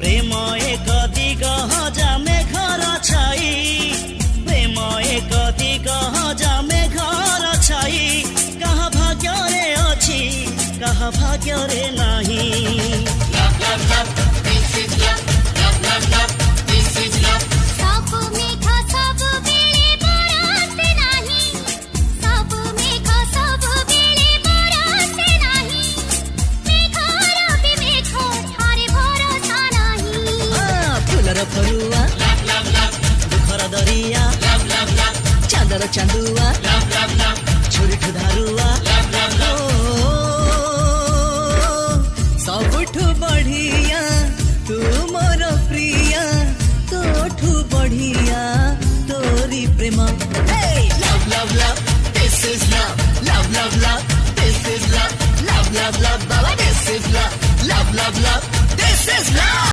प्रेम एक दिग जामे घर छाई प्रेम एक दिग जामे घर छाई कहा भाग्य रे अछि कहा भाग्य रे नाही Love, love, love, this is love. Love, love, love, this is love. सब मेघा सब बेले बरसे नाही सब मेघा सब बेले बरसे नाही मेघार भी मेघ थारे भरोसा नाही फूलर फरुआ Love, love, love, दुखर दरिया love, love, love, Chandar Chandua love, love, love, छुरी धारुआ love, love, love. सबठु बढ़िया तू मोर प्रिया तोठु बढ़िया तोरी प्रेम Love, love, love, this is love. Love, love, love, this is love. Love, love, love, Baba, this is love. Love, love, love.